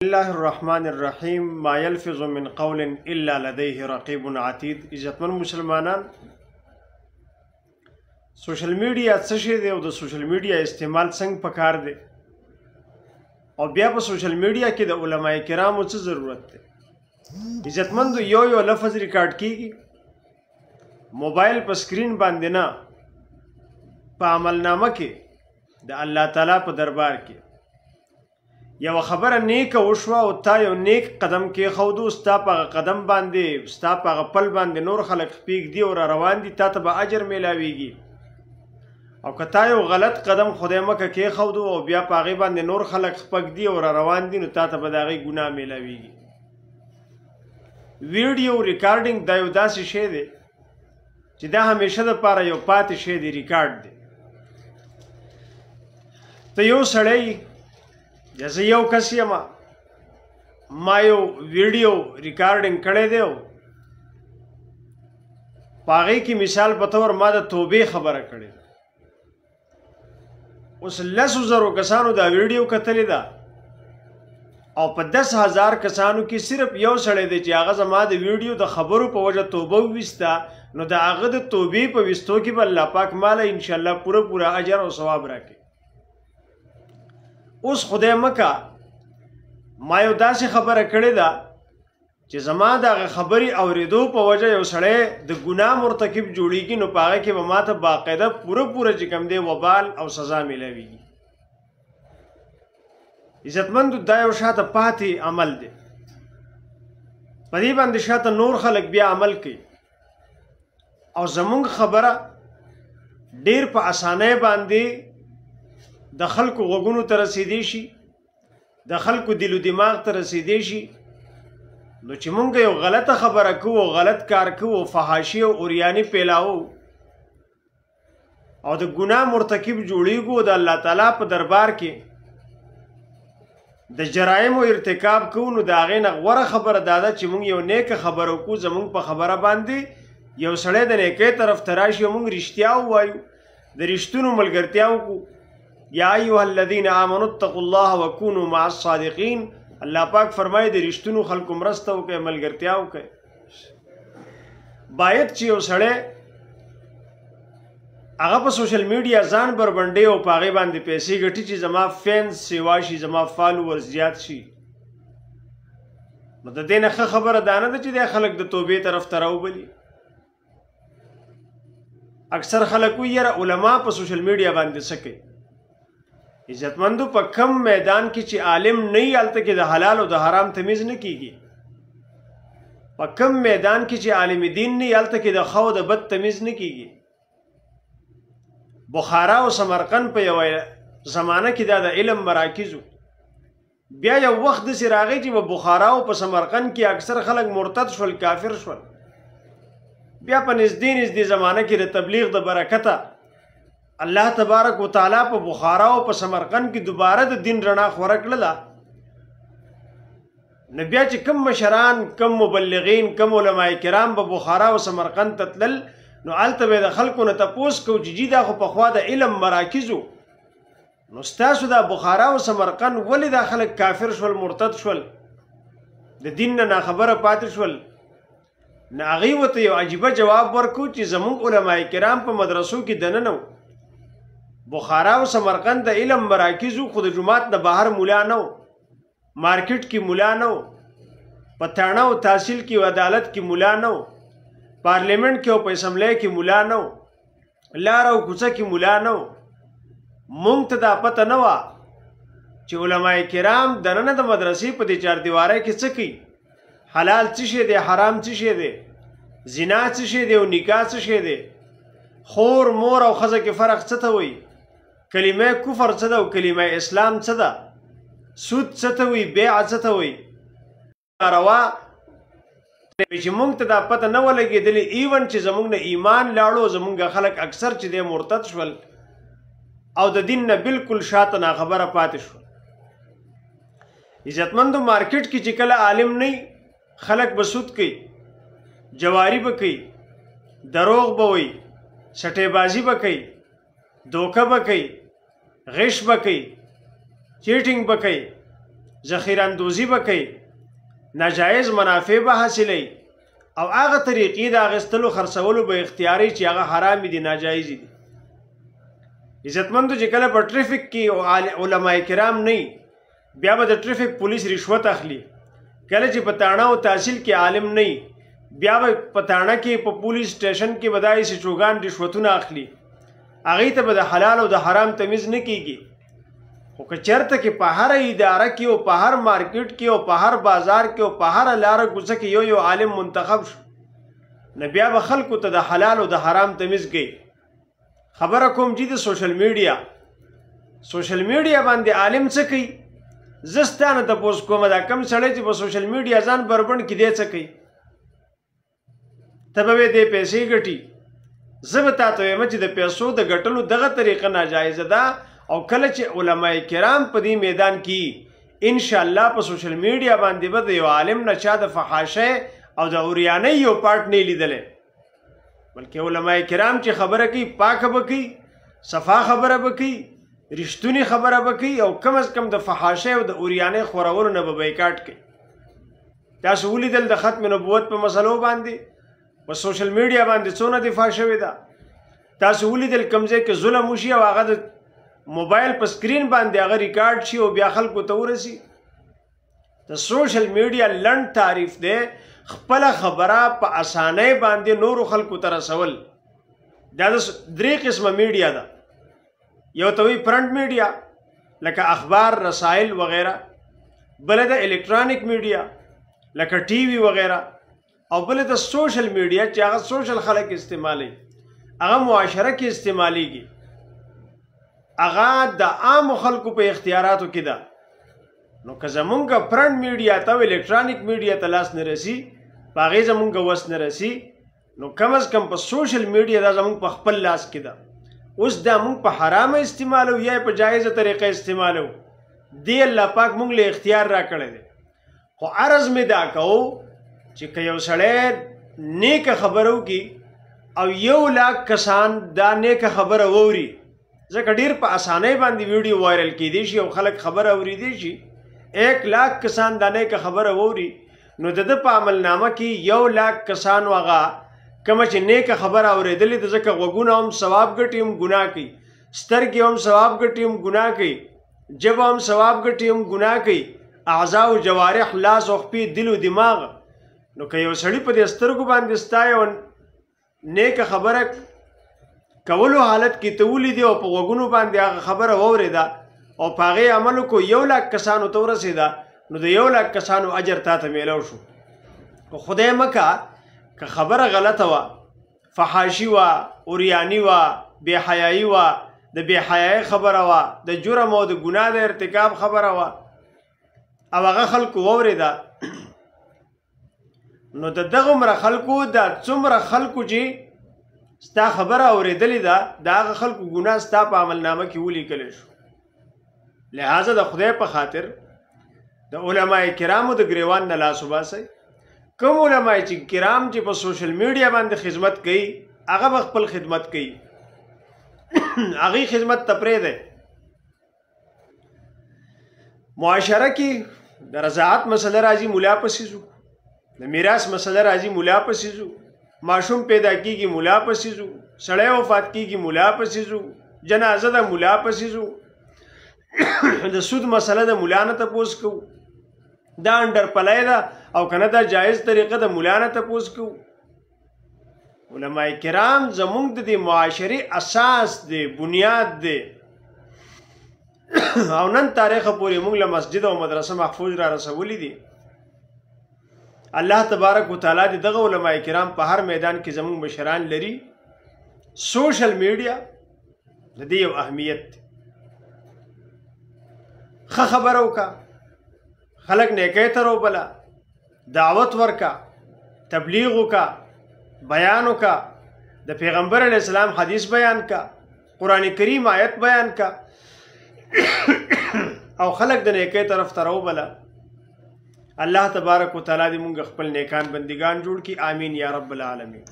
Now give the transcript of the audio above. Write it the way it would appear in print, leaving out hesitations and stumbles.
الله الرحمن الرحیم ما یلفظ من قول الا لديه رقیب عتید. عزتمن مسلمانان، سوشل میډیا څه شی دی او د سوشل میډیا استعمال څنګه پکار دی او بیا په سوشل میډیا کې د علماء کرامو څه ضرورت دی. عزتمند یو لفظ ریکارډ کیږي موبایل په سکرین باندې نه په عملنامه کې د الله تعالی په دربار کې یو خبره نیک وشوه او تا یو نیک قدم کې خودو ستا په قدم باندې ستا په پل باندې نور خلق پیګ دی او روان دي، تا ته به اجر میلاویږي. او که تا یو غلط قدم خدای مکه کې خودو او بیا په هغې باندې نور خلق خپک دی او روان دي، نو تا ته به د هغې ګناه میلاویږي. ویډیو ریکارډینګ دا یو داسې شی دی چې دا همیشه دپاره یو پاتې شی دی، ریکارډ دی. ته یو سړی جیسے یو کس یم ما یو ویډیو ریکارډینګ کړی دی او په هغې کې مثال په طور ما د توبې خبره کړې ده. اوس 10,000 کسانو دا ویډیو کتلې ده او په 10,000 کسانو کې صرف یو سړی دی چې هغه زما د ویډیو د خبرو په وجه توبه وویسته، نو د هغه د توبې په ویستو کې به الله پاک ماله انشاءالله پوره اجر او ثواب راکړي. اوس خدای مکه ما یو داسې خبره کړې ده چې زما د هغه خبرې اورېدو په وجه یو سړی د ګناه مرتکب جوړېږي، نو په هغه کې به ما ته باقاعده پوره چې کوم دی وبال او سزا میلاویږي. عزتمندو دا یو شاته پاتې عمل دی، په دې باندې شاته نور خلک بیا عمل کوي او زمونږ خبره ډېر په اسانۍ باندې د خلکو غوږونو ته رسیدی شي، د خلکو دل و دماغ ته رسیدی شي. نو چې مونږ یو غلطه خبره کوو، غلط کار کوو، فحاشي او اوریاني پیلاو او د ګناه مرتکب جوړیږو، د الله تعالی په دربار کې د جرایمو ارتکاب کوو، نو د هغې نه غوره خبره دا ده چې مونږ یو نیکه خبره وکړو. زمونږ په خبره باندې یو سړی د نیکۍ طرف ته راشي او مونږ رښتیا ووایو، د رښتونو ملګرتیا وکړو. یا ایها الذین آمنوا اتقوا الله وکونوا مع الصادقین. الله پاک فرمایي د رښتونو خلکو مرسته وکړئ، ملګرتیا وکړئ. باید چې یو سړی هغه په سوشل میډیا ځان بربنډي او په هغې باندې پیسې ګټي چې زما فینس سیوا شي، زما فالوورز زیات شي. نو د دې نه ښه خبره دا نه ده چې دی خلک د توبې طرف ته راوبلي. اکثر خلک وایي یاره علما په سوشل میډیا باندې څه کوي. عزتمندو په کم میدان کې چې عالم نه وي هلته کې د حلال او د حرام تمیز نه کیږي. په کم میدان کې چې عالم دین نه وي هلته کې د ښه او د بد تمیز نه کیږي. بخارا او سمرقند په یوه زمانه کې دا د علم مراکزو، بیا یو وخت داسې راغی چې په بخارا او په سمرقند کې اکثر خلک مرتد شول، کافر شول. بیا په نږدې زمانه کې د تبلیغ د برکته الله تبارک وتعالی په بخارا او په سمرقند کې دوباره د دین رڼا خوره کړله. نو بیا چې کم مشران، کم مبلغین، کم علماء کرام په بخارا او سمرقند ته تلل، نو هلته به د خلکو نه تپوس کو چې جی دا خو پخوا د علم مراکزو، نو ستاسو دا بخارا او سمرقند ولې دا خلک کافر شول، مرتد شول، د دین نه ناخبره پاتې شول؟ نو هغې ورته یو عجیبه جواب ورکړو چې زموږ علماء کرام په مدرسو کې دننه و. بخارا او سمرقند د علم مراکزو، خو د جومات نه بهر مولا نه و، مارکیټ کې مولا نه و، په تاڼه او تحصیل کې او عدالت کې مولا نه و، پارلیمنٹ کې او په اسمبلی کې مولا نه و، لار او کوڅه کې مولا نه و. مونږ ته دا پته نه وه چې علماء کرام دننه د مدرسې په دې چاردیوارۍ کې څه کوي، حلال څه شی دی، حرام څه شی دی، زنا څه شی دی او نکاح څه شی دی، خور مور او ښځه کې فرق څه ته وایي، کلمه کفر څه ده او کلمه اسلام څه ده، سود څه ته وایي، بیع څه ته وایي. روا چې مونږ ته دا پته نه ولګېدلې، ایون چې زمونږ نه ایمان لاړو، زمونږ خلک اکثر چې دی مرتد شول او د دین نه بالکل شاته ناخبره پاتې شول. عزتمندو مارکیټ کې چې کله عالم نه خلک به سود کوي، جواری به کوي، دروغ به وایي، سټې بازی به کوي، دوکه به کوي، غش به کوي، چیټینګ به کوي، ذخیره اندوزي به کوي، ناجایز منافع به حاصلوي او هغه طریقې د اخیستلو خرڅولو به اختیاري چې هغه حرام دي ناجایز دي. عزتمندو چې کله په ټریفک کې علماء کرام نه بیا به د ټریفک پولیس رشوت اخلي، کله چې په تاڼه او تحصیل کې عالم نه بیا به په تاڼه کې په پولیس سټیشن کې بدایي سي چوغان رشوتونه اخلي، هغې ته به د حلال او د حرام تمیز نه کیږي. خو که چېرته کې په هر اداره کې او په هر مارکیټ کې او په هر بازار کې او په هر لاره کوڅه کې یو عالم منتخب شو، نو بیا به خلکو ته د حلال او د حرام تمیز کوي. خبره کوم چې د سوشل میډیا باندې عالم څه کوي، زه ستا نه تپوس کومه دا کم سړی چې په سوشل میډیا ځان بربنډ کړي دی څه کوي؟ ته به دې پیسې ګټي، زه به تا ته وایم چې د پیسو د ګټلو دغه طریقه ناجایزه ده. او کله چې علماء کرام په دې میدان کې انشاءالله په سوشل میډیا باندې به د یو عالم نه چا د فحاشۍ او د اوریانۍ یو پارټ نه لیدلی، بلکې علماء کرام چې خبره کوي پاکه به کوي، صفا خبره به کوي، رښتونې خبره به کوي، او کم از کم د فحاشۍ او د اوریانۍ خورولو نه به بایکاټ کوي. تاسو ولیدل د ختم نبوت په مسلو باندې په سوشل میډیا باندې څونه دفاع شوې ده. تاسو ولیدل کوم ځای کې ظلم وشي او هغه د موبایل په سکرین باندې هغه ریکارډ شي او بیا خلکو ته ورسي. د سوشل میډیا لنډ تعریف دی خپله خبره په اسانۍ باندې نورو خلکو ته رسول. دا د درې قسمه میډیا ده. یو ته وایي فرنټ میډیا لکه اخبار، رسایل وغیره، بله د الکترونیک میډیا لکه ټي وي وغیره، او بله د سوشل میډیا چې هغه سوشل خلک استعمالوي، هغه معاشره کې استعمالیږي، هغه د عامو خلکو په اختیاراتو کې ده. نو که زمونږ فرنټ میډیا ته او الکترونیک میډیا ته لاس نه رسي، په هغې زمونږ وس نه رسي، نو کم از کم په سوشل میډیا دا زمونږ په خپل لاس کې ده. اوس دا مونږ په حرامه استعمالو یا په جایزه طریقه استعمالو، دی الله پاک مونږ له اختیار را کړی دی. خو عرض مې دا کوو چې که یو سړی نیکه خبره وکړي او 1,00,000 کسان دا نیکه خبره واوري، ځکه ډېر په اسانۍ باندې ویډیو وایرل کیدی شي او خلک خبره اورېدی شي، 1,00,000 کسان دا نیکه خبره واوري، نو د ده په عملنامه کې 1,00,000 کسانو هغه کومه چې نیکه خبره اورېدلې ده، ځکه غوږونه هم ثواب ګټي هم ګناه کوي، سترګې هم ثواب ګټي هم ګناه کوي، ژبه هم ثواب ګټي هم ګناه کوي، اعضاء او جوارح، لاس او خپې، دل او دماغ. نو که یو سړي په دې سترګو باندې ستا یو نیکه خبره کولو حالت کې ته ولیدې او په غوږونو باندې هغه خبره واورېده او په هغې عمل وکړو، 1,00,000 کسانو ته ورسېده، نو د 1,00,000 کسانو اجر تا ته میلاو شو. خو خدای مکه که خبره غلطه وه، فحاشي وه، اوریاني وه، بې حیایي وه، د بې حیایي خبره وه، د جرم او د ګناه د ارتکاب خبره وه، او هغه خلکو واورېده، نو د دغومره خلکو دا څومره خلکو چې ستا خبره اورېدلې ده د هغه خلکو ګناه ستا په عملنامه کې ولیکلی شو. لہذا د خدای په خاطر د علماء کرامو د ګریوان نه لاس وباسئ. کوم علماء چې کرام چې په سوشل میډیا باندې خدمت کوي، هغه به خپل خدمت کوي، هغې خدمت ته پرېږدئ. معاشره کې د رضاعت مسله راځي، مولا پسې ځو، د میراث مسله راځي، مولا پسې ځو، ماشوم پیدا کیږي، مولا پسې ځو، سړی وفات کیږي، مولا پسې ځو، جنازه ده، مولا پسې ځو، د سود مسله د مولا نه تپوس کوو، دا انډر پلی ده او که نه دا جایز طریقه د مولا نه تپوس کوو. علماء کرام زمونږ د دې معاشرې اساس دی، بنیاد دی، او نن تاریخه پورې موږ له مسجد او مدرسه محفوظ را رسولی دي. الله تبارک وتعالی د دغه علماء کرام په هر میدان کې زمونږ مشران لري. سوشل میډیا د دې یو اهمیت دی. ښه خبره وکړه، خلک نیکۍ ته راوبله، دعوت ورکړه، تبلیغ وکړه، بیان وکړه، د پیغمبر علیه السلام حدیث بیان کړه، قرآن کریم آیت بیان کړه او خلک د نیکۍ طرف ته راوبله. الله تبارک وتعالی دې موږ خپل نیکان بندگان جوړ کړي. آمین یا رب العالمین.